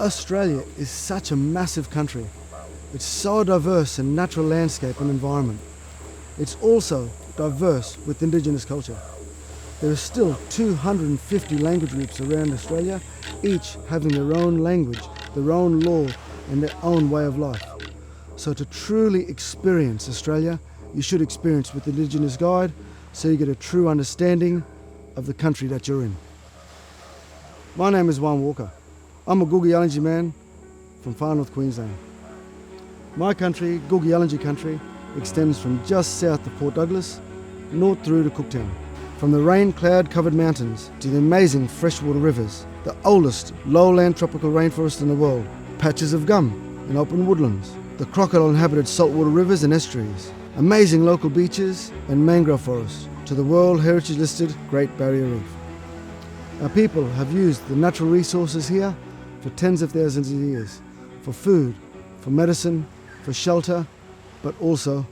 Australia is such a massive country. It's so diverse in natural landscape and environment. It's also diverse with Indigenous culture. There are still 250 language groups around Australia, each having their own language, their own law and their own way of life. So to truly experience Australia, you should experience with the Indigenous guide so you get a true understanding of the country that you're in. My name is Juan Walker. I'm a Googieyalanji man from far north Queensland. My country, Googieyalanji country, extends from just south of Port Douglas, north through to Cooktown. From the rain cloud covered mountains to the amazing freshwater rivers, the oldest lowland tropical rainforest in the world, patches of gum and open woodlands, the crocodile inhabited saltwater rivers and estuaries, amazing local beaches and mangrove forests, to the World Heritage listed Great Barrier Reef. Our people have used the natural resources here for tens of thousands of years, for food, for medicine, for shelter, but also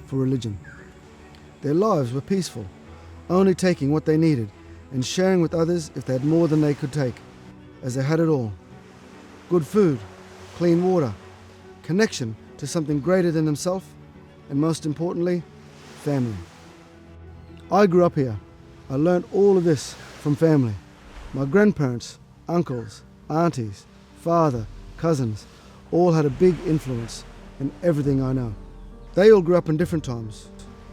for religion. Their lives were peaceful, only taking what they needed and sharing with others if they had more than they could take, as they had it all. Good food, clean water, connection to something greater than themselves, and most importantly, family. I grew up here. I learned all of this from family. My grandparents, uncles, aunties, father, cousins, all had a big influence in everything I know. They all grew up in different times.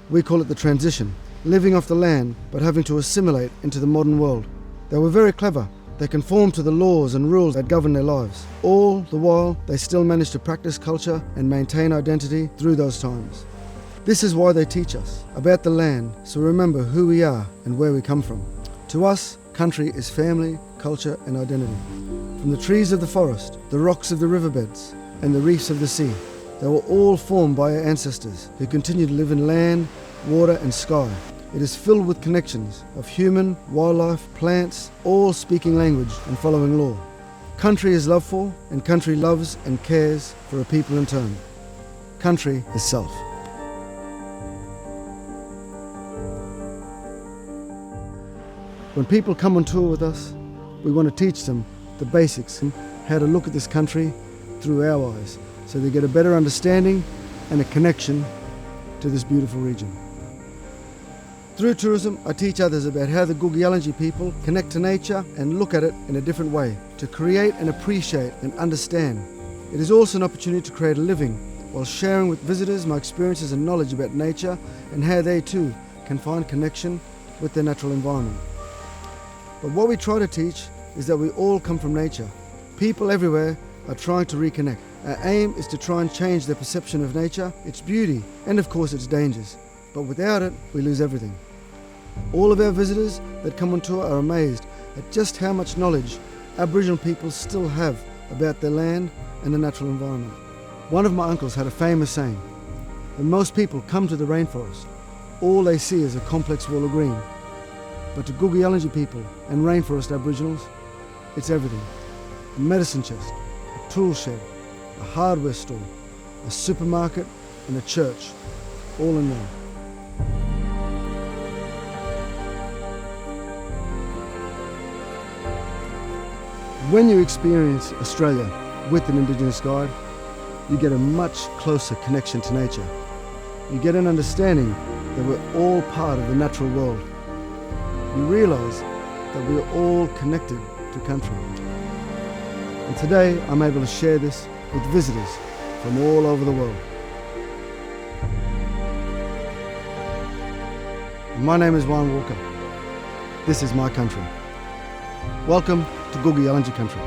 We call it the transition, living off the land but having to assimilate into the modern world. They were very clever. They conformed to the laws and rules that govern their lives. All the while, they still managed to practice culture and maintain identity through those times. This is why they teach us about the land, so we remember who we are and where we come from. To us, country is family, culture and identity. From the trees of the forest, the rocks of the riverbeds, and the reefs of the sea, they were all formed by our ancestors who continue to live in land, water and sky. It is filled with connections of human, wildlife, plants, all speaking language and following law. Country is loved for, and country loves and cares for a people in turn. Country is self. When people come on tour with us, we want to teach them the basics, how to look at this country through our eyes, so they get a better understanding and a connection to this beautiful region. Through tourism, I teach others about how the Googieyalanji people connect to nature and look at it in a different way, to create and appreciate and understand. It is also an opportunity to create a living while sharing with visitors my experiences and knowledge about nature and how they too can find connection with their natural environment. But what we try to teach is that we all come from nature. People everywhere are trying to reconnect. Our aim is to try and change their perception of nature, its beauty, and of course its dangers. But without it, we lose everything. All of our visitors that come on tour are amazed at just how much knowledge Aboriginal people still have about their land and the natural environment. One of my uncles had a famous saying: when most people come to the rainforest, all they see is a complex wall of green. But to Googieyalanji people and rainforest Aboriginals, it's everything. A medicine chest, a tool shed, a hardware store, a supermarket and a church, all in one. When you experience Australia with an Indigenous guide, you get a much closer connection to nature. You get an understanding that we're all part of the natural world. You realise that we are all connected to country. And today I'm able to share this with visitors from all over the world. And my name is Juan Walker. This is my country. Welcome to Googieyalanji country.